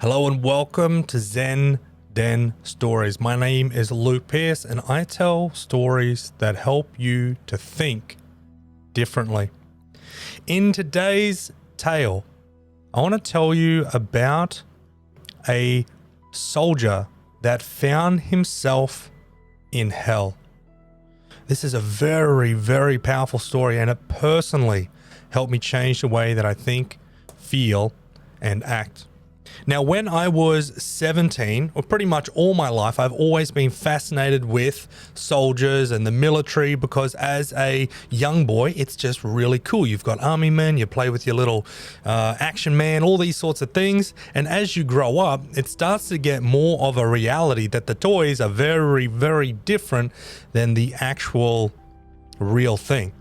Hello and welcome to Zen Den Stories. My name is Luke Pearce and I tell stories that help you to think differently. In today's tale, I want to tell you about a soldier that found himself in hell. This is a very, very powerful story, and it personally helped me change the way that I think, feel, and act. Now, when I was 17, or pretty much all my life, I've always been fascinated with soldiers and the military because as a young boy, it's just really cool. You've got army men, you play with your little action man, all these sorts of things. And as you grow up, it starts to get more of a reality that the toys are very, very different than the actual real thing.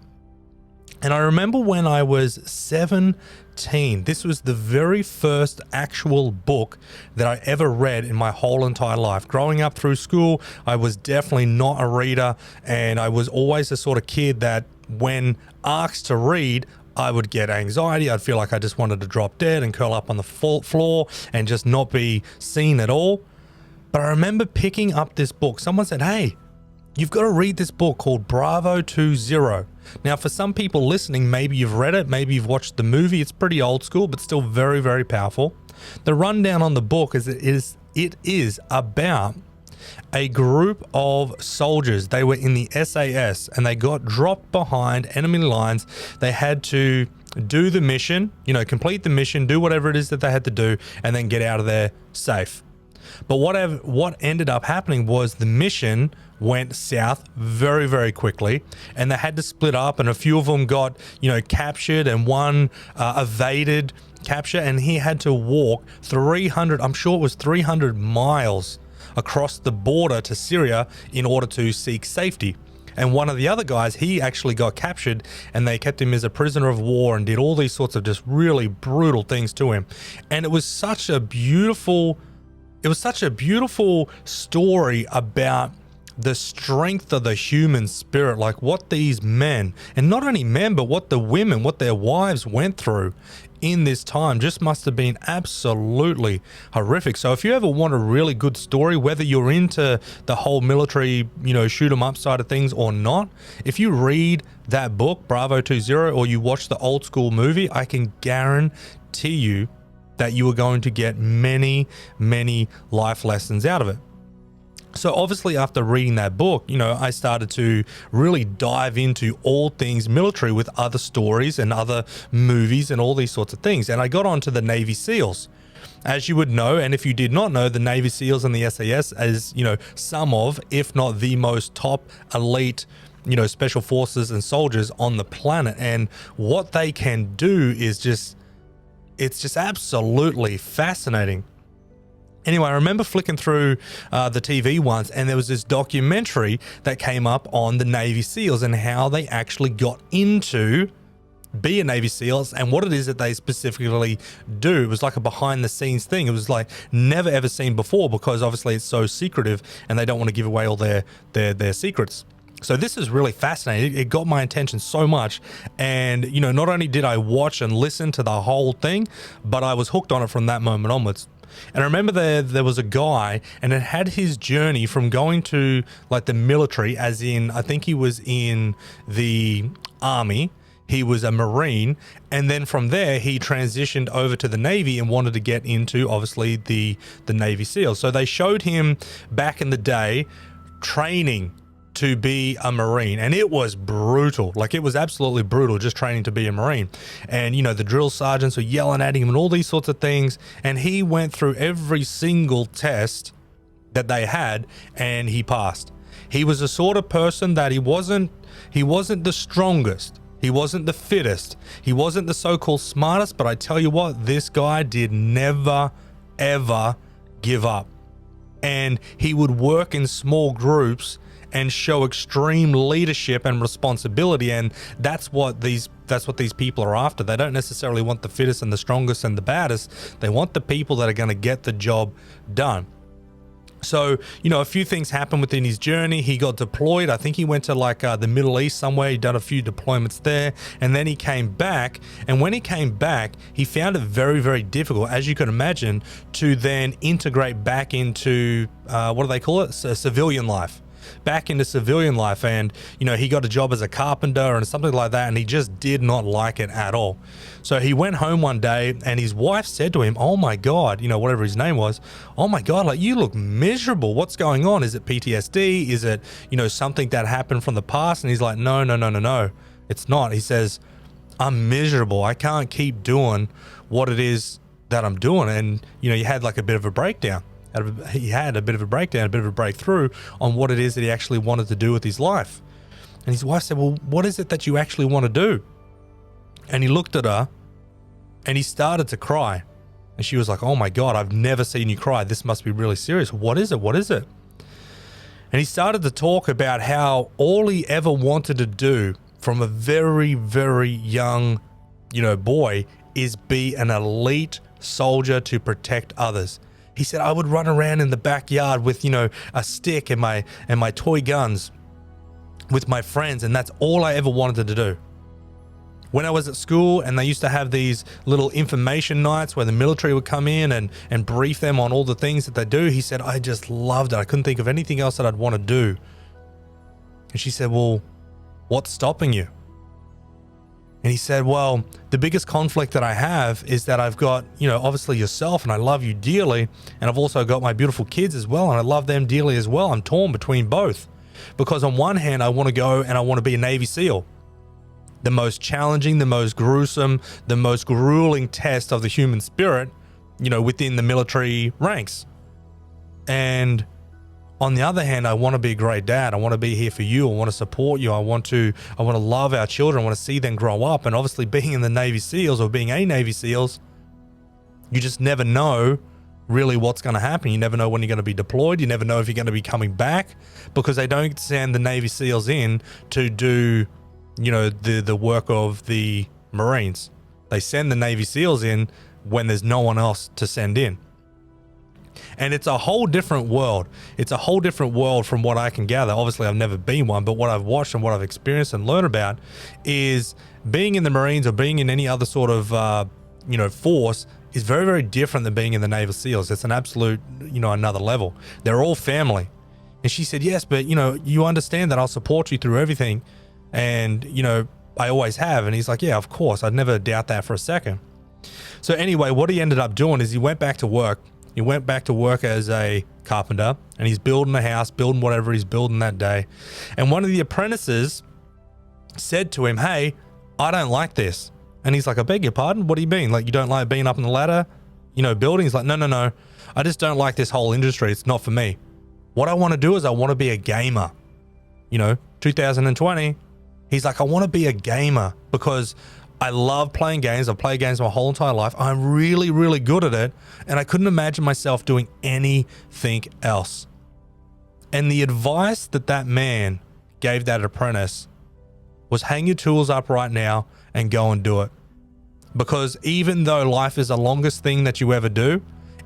And I remember when I was 17, this was the very first actual book that I ever read in my whole entire life. Growing up through school, I was definitely not a reader, and I was always the sort of kid that when asked to read, I would get anxiety. I'd feel like I just wanted to drop dead and curl up on the floor and just not be seen at all. But I remember picking up this book. Someone said, "Hey, you've got to read this book called Bravo 20." Now, for some people listening, maybe you've read it, maybe you've watched the movie. It's pretty old school, but still very, very powerful. The rundown on the book is it is about a group of soldiers. They were in the SAS and they got dropped behind enemy lines. They had to do the mission, complete the mission, do whatever it is that they had to do, and then get out of there safe. But what ended up happening was the mission went south very, very quickly, and they had to split up, and a few of them got, captured, and one evaded capture, and he had to walk 300 miles across the border to Syria in order to seek safety. And one of the other guys, he actually got captured, and they kept him as a prisoner of war and did all these sorts of just really brutal things to him. And it was such a beautiful story about the strength of the human spirit, like what these men, and not only men, but what their wives went through in this time just must have been absolutely horrific. So if you ever want a really good story, whether you're into the whole military, shoot 'em up side of things or not, if you read that book, Bravo 20, or you watch the old school movie, I can guarantee you that you are going to get many, many life lessons out of it. So obviously after reading that book, I started to really dive into all things military with other stories and other movies and all these sorts of things. And I got onto the Navy SEALs. As you would know, and if you did not know, the Navy SEALs and the SAS as, some of, if not the most top elite, special forces and soldiers on the planet. And what they can do is it's just absolutely fascinating. Anyway, I remember flicking through the TV once, and there was this documentary that came up on the Navy SEALs and how they actually got into be a Navy SEALs and what it is that they specifically do. It was like a behind the scenes thing. It was like never ever seen before because obviously it's so secretive and they don't want to give away all their secrets. So this is really fascinating. It got my attention so much. And, not only did I watch and listen to the whole thing, but I was hooked on it from that moment onwards. And I remember there was a guy, and it had his journey from going to like the military, as in, I think he was in the army. He was a Marine. And then from there, he transitioned over to the Navy and wanted to get into, obviously, the Navy SEALs. So they showed him back in the day training to be a Marine, and it was brutal. Like, it was absolutely brutal just training to be a Marine. And the drill sergeants were yelling at him and all these sorts of things, and he went through every single test that they had and he passed. He was the sort of person that he wasn't the strongest, he wasn't the fittest, he wasn't the so-called smartest, but I tell you what, this guy did never ever give up. And he would work in small groups and show extreme leadership and responsibility, and that's what these people are after. They don't necessarily want the fittest and the strongest and the baddest. They want the people that are going to get the job done. So, a few things happened within his journey. He got deployed. I think he went to the Middle East somewhere. He'd done a few deployments there. And then he came back. And when he came back, he found it very, very difficult, as you can imagine, to then integrate back into, what do they call it? Civilian life. Back into civilian life. And, he got a job as a carpenter and something like that. And he just did not like it at all. So he went home one day and his wife said to him, oh my God, whatever his name was, oh my God, you look miserable. What's going on? Is it PTSD? Is it, something that happened from the past? And he's like, no, it's not. He says, I'm miserable. I can't keep doing what it is that I'm doing. And, he had a bit of a breakdown. He had a bit of a breakdown, a bit of a breakthrough on what it is that he actually wanted to do with his life. And his wife said, well, what is it that you actually want to do? And he looked at her and he started to cry. And she was like, oh my God, I've never seen you cry. This must be really serious. What is it? What is it? And he started to talk about how all he ever wanted to do from a very, very young, boy is be an elite soldier to protect others. He said, I would run around in the backyard with, a stick and my toy guns with my friends. And that's all I ever wanted to do. When I was at school and they used to have these little information nights where the military would come in and brief them on all the things that they do, he said, I just loved it. I couldn't think of anything else that I'd want to do. And she said, well, what's stopping you? And he said, well, the biggest conflict that I have is that I've got, obviously yourself and I love you dearly. And I've also got my beautiful kids as well. And I love them dearly as well. I'm torn between both because on one hand, I want to go and I want to be a Navy SEAL. The most challenging, the most gruesome, the most grueling test of the human spirit, within the military ranks. And on the other hand, I want to be a great dad. I want to be here for you. I want to support you. I want to love our children. I want to see them grow up. And obviously being in the Navy SEALs or being a Navy SEALs, you just never know really what's going to happen. You never know when you're going to be deployed. You never know if you're going to be coming back because they don't send the Navy SEALs in to do the work of the Marines. They send the Navy SEALs in when there's no one else to send in. And it's a whole different world. It's a whole different world from what I can gather. Obviously, I've never been one, but what I've watched and what I've experienced and learned about is being in the Marines or being in any other sort of, force is very, very different than being in the Navy SEALs. It's an absolute, another level. They're all family. And she said, yes, but, you understand that I'll support you through everything. And, I always have. And he's like, yeah, of course. I'd never doubt that for a second. So anyway, what he ended up doing is he went back to work. He went back to work as a carpenter and he's building a house, building whatever he's building that day. And one of the apprentices said to him, hey, I don't like this. And he's like, I beg your pardon? What do you mean? You don't like being up in the ladder, building? He's like, no. I just don't like this whole industry. It's not for me. What I want to do is I want to be a gamer. 2020. He's like, I want to be a gamer because I love playing games. I've played games my whole entire life. I'm really, really good at it. And I couldn't imagine myself doing anything else. And the advice that man gave that apprentice was hang your tools up right now and go and do it. Because even though life is the longest thing that you ever do,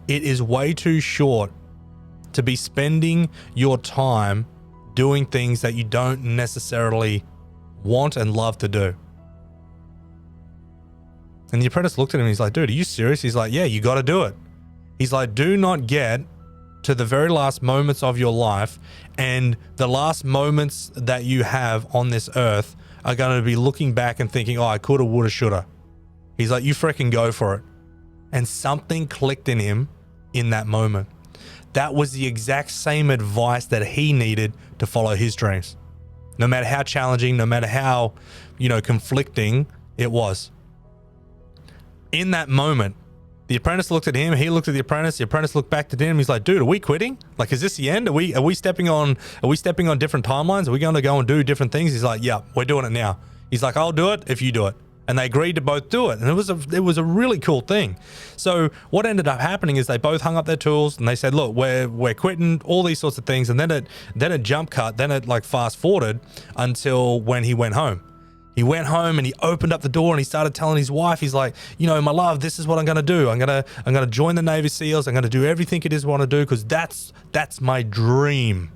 it is way too short to be spending your time doing things that you don't necessarily want and love to do. And the apprentice looked at him and he's like, dude, are you serious? He's like, yeah, you got to do it. He's like, do not get to the very last moments of your life and the last moments that you have on this earth are going to be looking back and thinking, oh, I coulda, woulda, shoulda. He's like, you freaking go for it. And something clicked in him in that moment. That was the exact same advice that he needed to follow his dreams. No matter how challenging, no matter how, conflicting it was. In that moment, the apprentice looked at him, he looked at the apprentice looked back at him, he's like, dude, are we quitting? Is this the end? Are we stepping on different timelines? Are we going to go and do different things? He's like, yeah, we're doing it now. He's like, I'll do it if you do it. And they agreed to both do it. And it was a really cool thing. So what ended up happening is they both hung up their tools and they said, look, we're quitting, all these sorts of things. And then it jump cut, then it fast forwarded until when he went home. He went home and he opened up the door and he started telling his wife, he's like, you know, my love, this is what I'm going to do. I'm going to join the Navy SEALs. I'm going to do everything it is I want to do because that's my dream.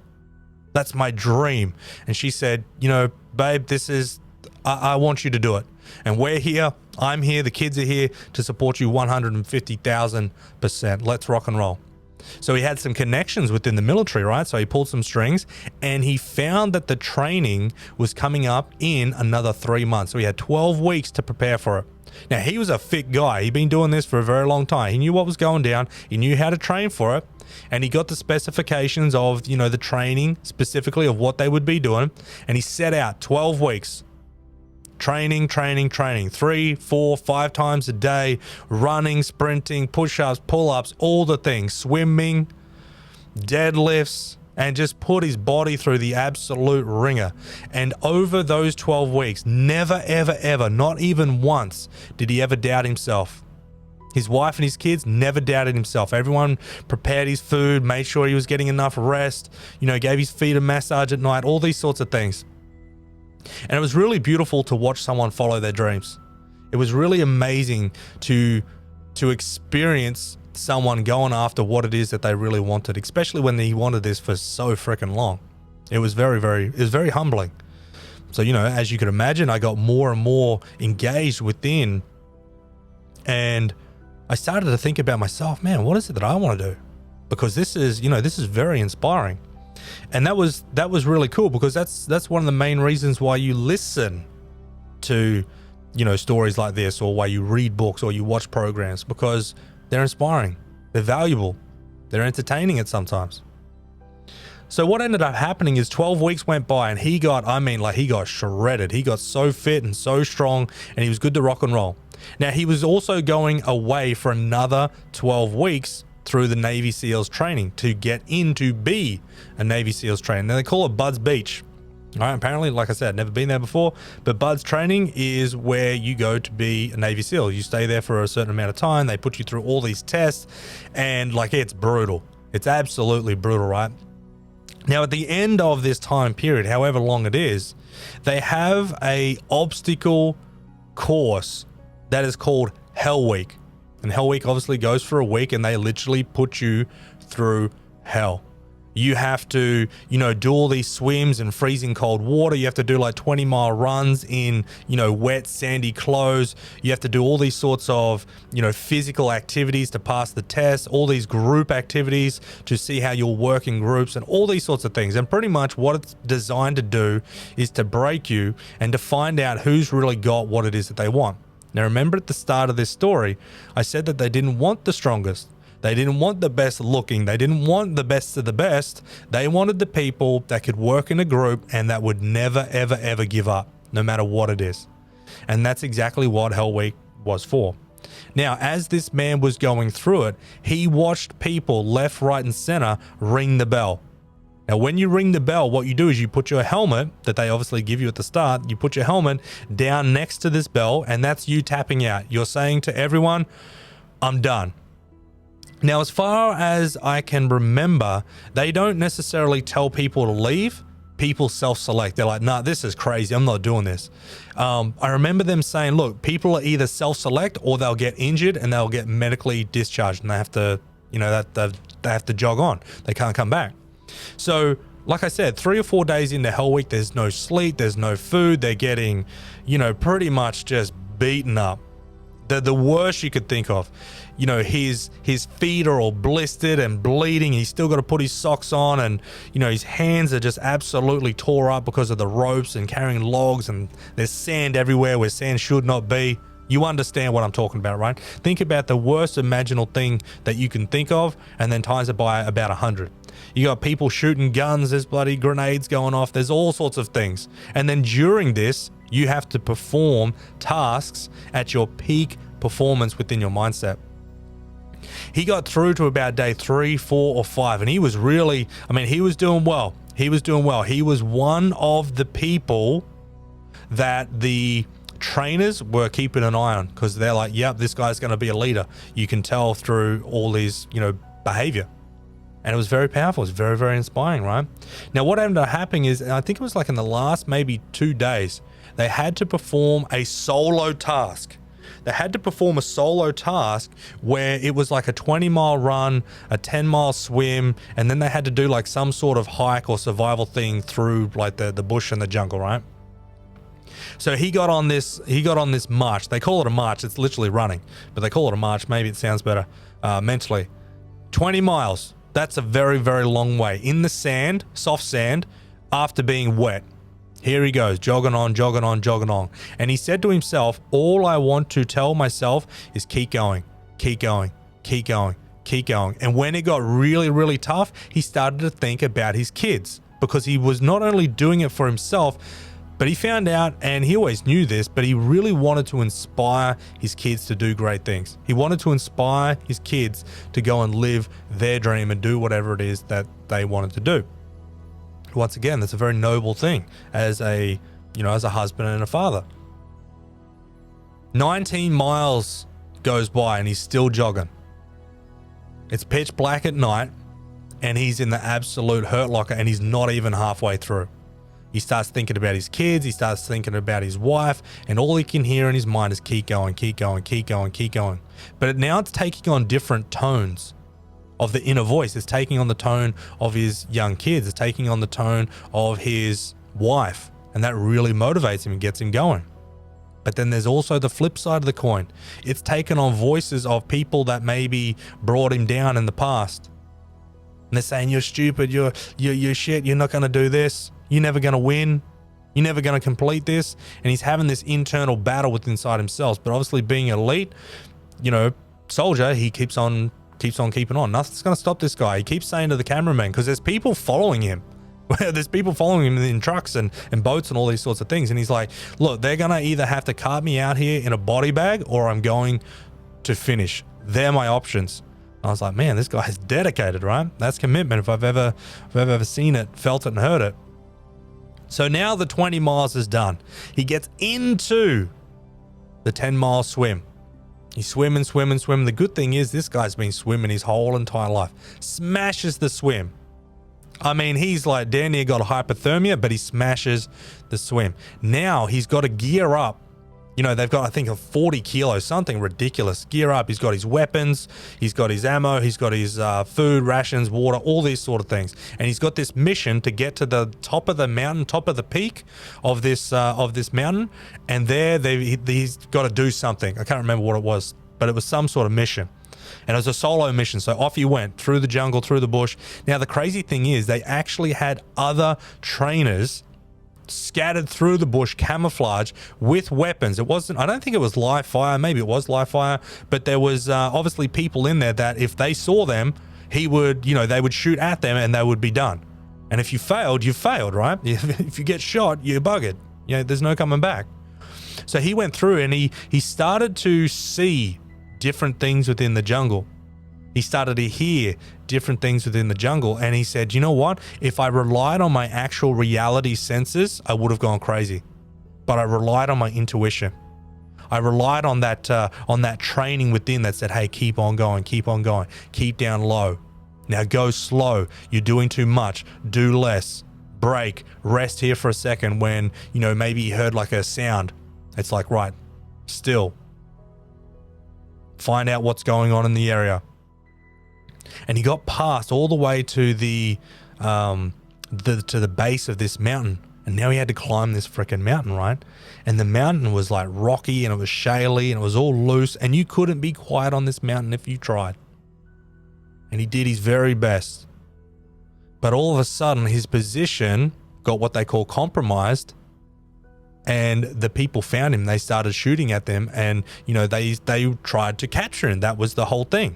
That's my dream. And she said, you know, babe, I want you to do it. And we're here. I'm here. The kids are here to support you 150,000%. Let's rock and roll. So he had some connections within the military, right? So he pulled some strings and he found that the training was coming up in another 3 months. So he had 12 weeks to prepare for it. Now, he was a fit guy. He'd been doing this for a very long time. He knew what was going down. He knew how to train for it. And he got the specifications of, you know, the training specifically of what they would be doing. And he set out 12 weeks. Training, 3, 4, 5 times a day, running, sprinting, push-ups, pull-ups, all the things, swimming, deadlifts, and just put his body through the absolute ringer. And over those 12 weeks, never, ever, ever, not even once did he ever doubt himself. His wife and his kids never doubted himself. Everyone prepared his food, made sure he was getting enough rest, you know, gave his feet a massage at night, all these sorts of things. And it was really beautiful to watch someone follow their dreams. It was really amazing to experience someone going after what it is that they really wanted, especially when he wanted this for so freaking long. It was very humbling. So, you know, as you could imagine, I got more and more engaged within, and I started to think about myself, man, what is it that I want to do? Because this is very inspiring. And that was really cool, because that's one of the main reasons why you listen to, you know, stories like this, or why you read books or you watch programs, because they're inspiring, they're valuable, they're entertaining at sometimes. So what ended up happening is 12 weeks went by and he got shredded. He got so fit and so strong, and he was good to rock and roll. Now, he was also going away for another 12 weeks through the Navy SEALs training to get in to be a Navy SEALs trainer. Now, they call it Bud's Beach. All right, apparently, like I said, never been there before, but Bud's training is where you go to be a Navy SEAL. You stay there for a certain amount of time. They put you through all these tests, and like, it's brutal. It's absolutely brutal, right? Now, at the end of this time period, however long it is, they have a obstacle course that is called Hell Week. And Hell Week obviously goes for a week, and they literally put you through hell. You have to, you know, do all these swims in freezing cold water. You have to do like 20-mile runs in, you know, wet, sandy clothes. You have to do all these sorts of, you know, physical activities to pass the test, all these group activities to see how you'll work in groups, and all these sorts of things. And pretty much what it's designed to do is to break you and to find out who's really got what it is that they want. Now, remember at the start of this story, I said that they didn't want the strongest. They didn't want the best looking. They didn't want the best of the best. They wanted the people that could work in a group and that would never, ever, ever give up, no matter what it is. And that's exactly what Hell Week was for. Now, as this man was going through it, he watched people left, right, and center ring the bell. Now, when you ring the bell, what you do is you put your helmet that they obviously give you at the start, you put your helmet down next to this bell, and that's you tapping out. You're saying to everyone, I'm done. Now, as far as I can remember, they don't necessarily tell people to leave. People self-select. They're like, nah, this is crazy. I'm not doing this. I remember them saying, look, people are either self-select or they'll get injured and they'll get medically discharged, and they have to, you know, they have to jog on. They can't come back. So, like I said, 3 or 4 days into Hell Week, there's no sleep, there's no food. They're getting, you know, pretty much just beaten up. The worst you could think of. You know, his feet are all blistered and bleeding. He's still got to put his socks on, and, you know, his hands are just absolutely tore up because of the ropes and carrying logs, and there's sand everywhere where sand should not be. You understand what I'm talking about, right? Think about the worst imaginable thing that you can think of, and then times it by about 100. You got people shooting guns, there's bloody grenades going off, there's all sorts of things. And then during this, you have to perform tasks at your peak performance within your mindset. He got through to about day 3, 4, or 5, and he was really, he was doing well. He was one of the people that the trainers were keeping an eye on, because they're like, yep, this guy's going to be a leader. You can tell through all his, you know, behavior. And it was very powerful. It was very, very inspiring, right? Now, what ended up happening is, I think it was like in the last maybe 2 days, They had to perform a solo task. They had to perform a solo task where it was like a 20-mile run, a 10-mile swim, and then they had to do like some sort of hike or survival thing through like the bush and the jungle, right? So he got on this march. They call it a march. It's literally running, but they call it a march. Maybe it sounds better mentally. 20 miles. That's a very, very long way in the sand, soft sand, after being wet. Here he goes, jogging on, jogging on, jogging on. And he said to himself, all I want to tell myself is keep going, keep going, keep going, keep going. And when it got really, really tough, he started to think about his kids, because he was not only doing it for himself, but he found out, and he always knew this, but he really wanted to inspire his kids to do great things. He wanted to inspire his kids to go and live their dream and do whatever it is that they wanted to do. Once again, that's a very noble thing as a husband and a father. 19 miles goes by and he's still jogging. It's pitch black at night and he's in the absolute hurt locker and he's not even halfway through. He starts thinking about his kids, he starts thinking about his wife, and all he can hear in his mind is keep going, keep going, keep going, keep going. But now it's taking on different tones of the inner voice. It's taking on the tone of his young kids. It's taking on the tone of his wife. And that really motivates him and gets him going. But then there's also the flip side of the coin. It's taken on voices of people that maybe brought him down in the past. And they're saying, you're stupid, you're shit, you're not going to do this. You're never going to win. You're never going to complete this. And he's having this internal battle with inside himself. But obviously being elite, soldier, he keeps on keeping on. Nothing's going to stop this guy. He keeps saying to the cameraman, because there's people following him. There's people following him in trucks and boats and all these sorts of things. And he's like, look, they're going to either have to cart me out here in a body bag or I'm going to finish. They're my options. I was like, man, this guy is dedicated, right? That's commitment if I've ever seen it, felt it, and heard it. So now the 20 miles is done. He gets into the 10-mile swim. He's swimming. The good thing is this guy's been swimming his whole entire life. Smashes the swim. I mean, he's like damn near got hypothermia, but he smashes the swim. Now he's got to gear up. They've got, I think, a 40 kilos, something ridiculous. Gear up. He's got his weapons. He's got his ammo. He's got his food, rations, water, all these sort of things. And he's got this mission to get to the top of the mountain, top of the peak of this mountain. And there he's got to do something. I can't remember what it was, but it was some sort of mission. And it was a solo mission. So off he went through the jungle, through the bush. Now, the crazy thing is they actually had other trainers scattered through the bush, camouflage with weapons. I don't think it was live fire. Maybe it was live fire, but there was obviously people in there that if they saw them, they would shoot at them and they would be done. And if you failed, you failed, right? If you get shot, you're buggered. There's no coming back. So he went through and he started to see different things within the jungle. He started to hear different things within the jungle. And he said, you know what? If I relied on my actual reality senses, I would have gone crazy. But I relied on my intuition. I relied on that training within that said, hey, keep on going, keep down low. Now go slow. You're doing too much. Do less. Break. Rest here for a second when, maybe he heard like a sound. It's like, right, still. Find out what's going on in the area. And he got past all the way to the base of this mountain. And now he had to climb this freaking mountain, right? And the mountain was like rocky and it was shaly and it was all loose. And you couldn't be quiet on this mountain if you tried. And he did his very best. But all of a sudden, his position got what they call compromised. And the people found him. They started shooting at them. And, they tried to capture him. That was the whole thing.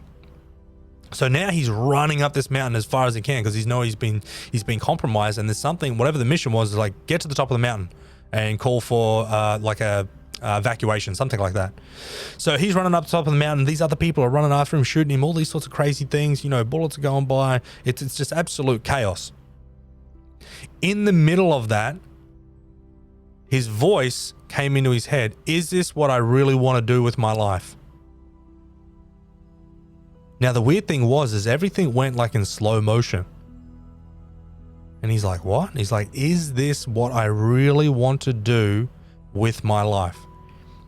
So now he's running up this mountain as far as he can because he's been compromised, and there's something, whatever the mission was, is like get to the top of the mountain and call for like a evacuation, something like that. So he's running up the top of the mountain. These other people are running after him, shooting him, all these sorts of crazy things. Bullets are going by. It's just absolute chaos. In the middle of that, his voice came into his head. Is this what I really want to do with my life? Now, the weird thing is everything went like in slow motion. And he's like, what? He's like, is this what I really want to do with my life.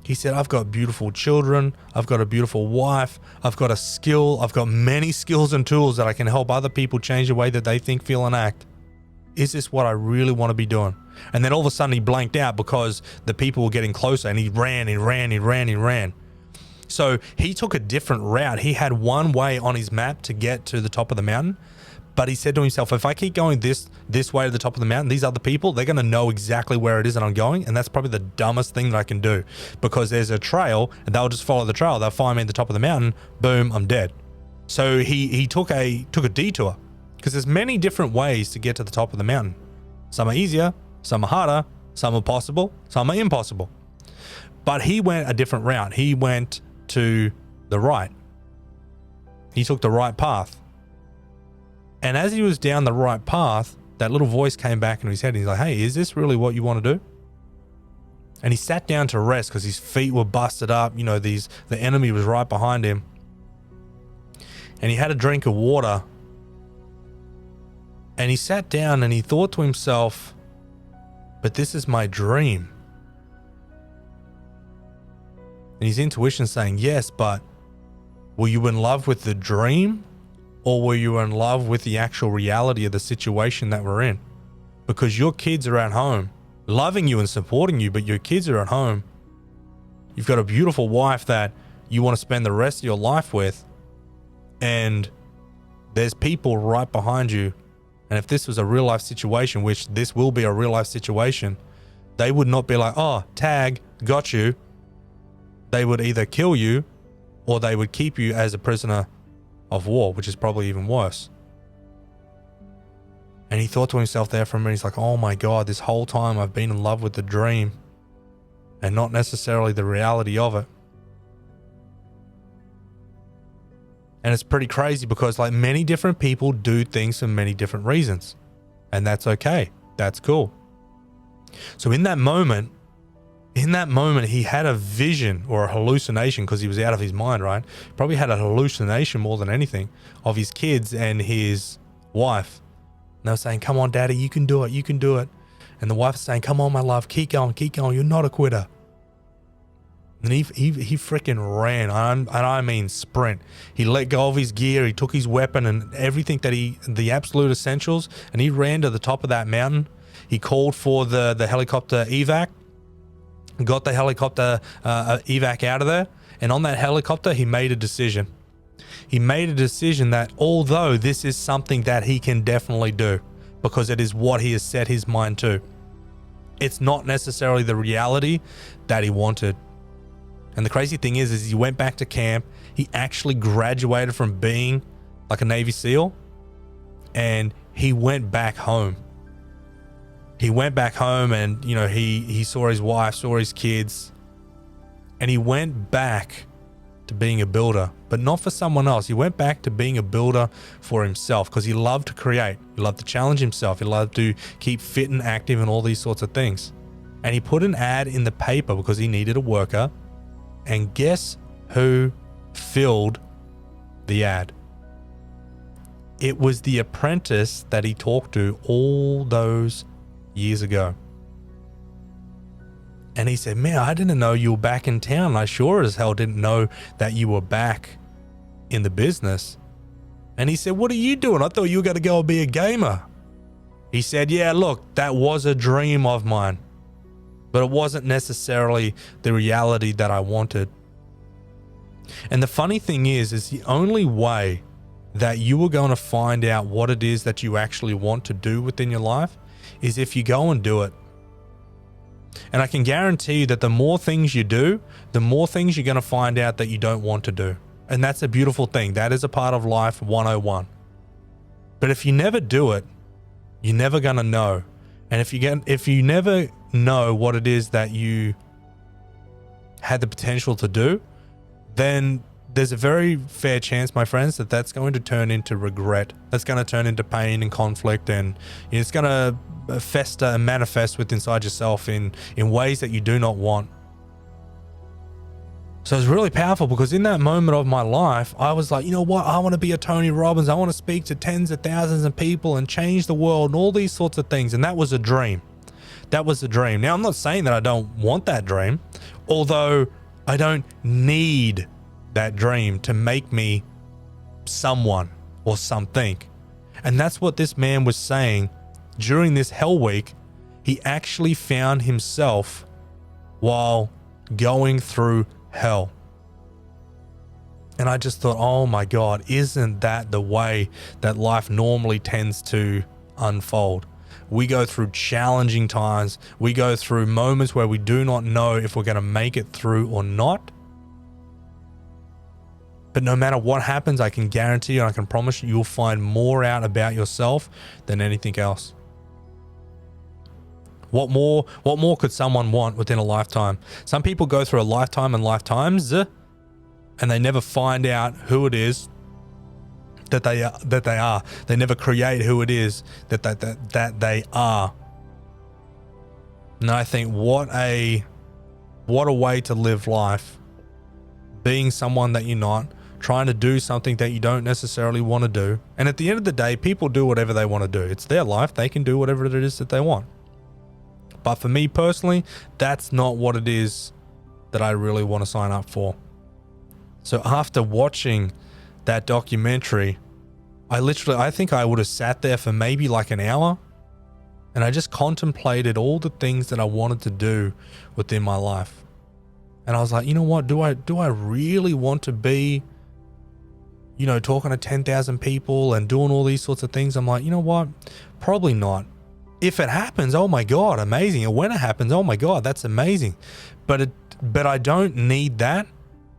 He said, I've got beautiful children. I've got a beautiful wife. I've got a skill. I've got many skills and tools that I can help other people change the way that they think, feel, and act. Is this what I really want to be doing? And then all of a sudden he blanked out because the people were getting closer, and he ran. So he took a different route. He had one way on his map to get to the top of the mountain. But he said to himself, if I keep going this way to the top of the mountain, these other people, they're going to know exactly where it is that I'm going. And that's probably the dumbest thing that I can do, because there's a trail and they'll just follow the trail. They'll find me at the top of the mountain. Boom, I'm dead. So he took a detour, because there's many different ways to get to the top of the mountain. Some are easier, some are harder, some are possible, some are impossible. But he went a different route. He went to the right. He took the right path. And as he was down the right path, that little voice came back into his head, and he's like, hey, is this really what you want to do? And he sat down to rest because his feet were busted up. You know, the enemy was right behind him. And he had a drink of water. And he sat down and he thought to himself, but this is my dream. And his intuition saying, yes, but were you in love with the dream? Or were you in love with the actual reality of the situation that we're in? Because your kids are at home, loving you and supporting you, but your kids are at home. You've got a beautiful wife that you want to spend the rest of your life with. And there's people right behind you. And if this was a real life situation, which this will be a real life situation, they would not be like, oh, tag, got you. They would either kill you or they would keep you as a prisoner of war, which is probably even worse. And he thought to himself there for a minute, he's like, oh my God, this whole time I've been in love with the dream and not necessarily the reality of it. And it's pretty crazy because like many different people do things for many different reasons. And that's okay. That's cool. So in that moment, he had a vision or a hallucination, because he was out of his mind, right? Probably had a hallucination more than anything of his kids and his wife. And they were saying, come on, daddy, you can do it. You can do it. And the wife is saying, come on, my love, keep going. You're not a quitter. And he freaking ran. And I mean sprint. He let go of his gear. He took his weapon and everything the absolute essentials. And he ran to the top of that mountain. He called for the helicopter evac. Got the helicopter evac out of there, and on that helicopter he made a decision. He made a decision that although this is something that he can definitely do, because it is what he has set his mind to, it's not necessarily the reality that he wanted. And the crazy thing is he went back to camp. He actually graduated from being like a Navy SEAL, and he went back home. He went back home and, you know, he saw his wife, saw his kids, and he went back to being a builder, but not for someone else. He went back to being a builder for himself because he loved to create. He loved to challenge himself. He loved to keep fit and active and all these sorts of things. And he put an ad in the paper because he needed a worker. And guess who filled the ad? It was the apprentice that he talked to all those years ago. And he said, man, I didn't know you were back in town. I sure as hell didn't know that you were back in the business. And he said, what are you doing? I thought you were going to go and be a gamer. He said, yeah, look, that was a dream of mine, but it wasn't necessarily the reality that I wanted. And the funny thing is the only way that you are going to find out what it is that you actually want to do within your life is if you go and do it. And I can guarantee you that the more things you do, the more things you're going to find out that you don't want to do. And that's a beautiful thing. That is a part of life 101. But if you never do it, you're never going to know. And if you never know what it is that you had the potential to do, then there's a very fair chance, my friends, that that's going to turn into regret. That's going to turn into pain and conflict, and it's going to fester and manifest within inside yourself in ways that you do not want. So it's really powerful because in that moment of my life, I was like, you know what? I want to be a Tony Robbins. I want to speak to tens of thousands of people and change the world and all these sorts of things. And that was a dream. That was the dream. Now, I'm not saying that I don't want that dream, although I don't need that dream to make me someone or something. And that's what this man was saying during this hell week. He actually found himself while going through hell. And I just thought, oh my God, isn't that the way that life normally tends to unfold? We go through challenging times. We go through moments where we do not know if we're going to make it through or not. But no matter what happens, I can guarantee you, and I can promise you, you'll find more out about yourself than anything else. What more could someone want within a lifetime? Some people go through a lifetime and lifetimes, and they never find out who it is that they are. They never create who it is that they are. And I think what a way to live life, being someone that you're not, trying to do something that you don't necessarily want to do. And at the end of the day, people do whatever they want to do. It's their life. They can do whatever it is that they want. But for me personally, that's not what it is that I really want to sign up for. So after watching that documentary, I think I would have sat there for maybe like an hour, and I just contemplated all the things that I wanted to do within my life. And I was like, you know what, do I really want to be, talking to 10,000 people and doing all these sorts of things? I'm like, you know what, probably not. If it happens, oh my God, amazing. And when it happens, oh my God, that's amazing. But I don't need that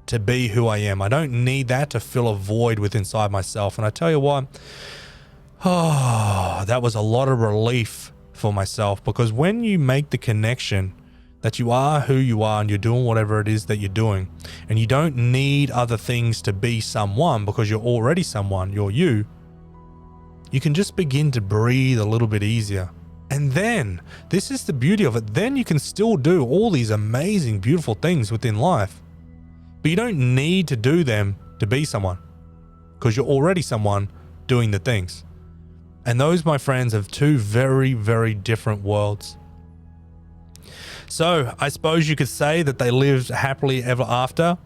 to be who I am. I don't need that to fill a void within inside myself. And I tell you what, that was a lot of relief for myself, because when you make the connection that you are who you are and you're doing whatever it is that you're doing, and you don't need other things to be someone because you're already someone, you're you can just begin to breathe a little bit easier. And then, this is the beauty of it, then you can still do all these amazing, beautiful things within life. But you don't need to do them to be someone, because you're already someone doing the things. And those, my friends, are two very, very different worlds. So I suppose you could say that they lived happily ever after.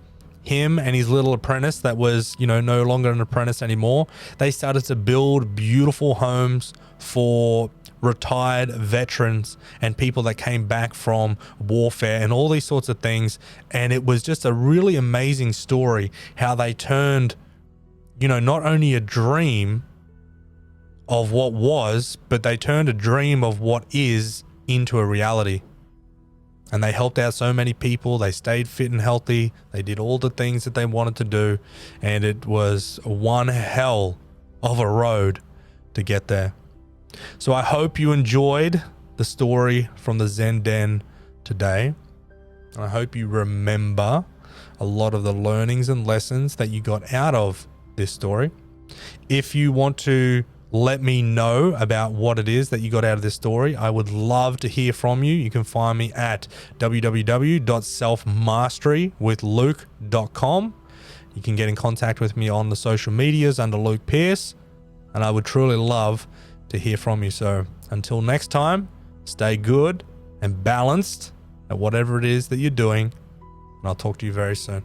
Him and his little apprentice that was, no longer an apprentice anymore. They started to build beautiful homes for retired veterans and people that came back from warfare and all these sorts of things. And it was just a really amazing story how they turned, not only a dream of what was, but they turned a dream of what is into a reality. And they helped out so many people. They stayed fit and healthy. They did all the things that they wanted to do. And it was one hell of a road to get there. So I hope you enjoyed the story from the Zen Den today. And I hope you remember a lot of the learnings and lessons that you got out of this story. If you want to let me know about what it is that you got out of this story, I would love to hear from you. You can find me at www.selfmasterywithluke.com. You can get in contact with me on the social medias under Luke Pearce, and I would truly love to hear from you. So until next time, stay good and balanced at whatever it is that you're doing, and I'll talk to you very soon.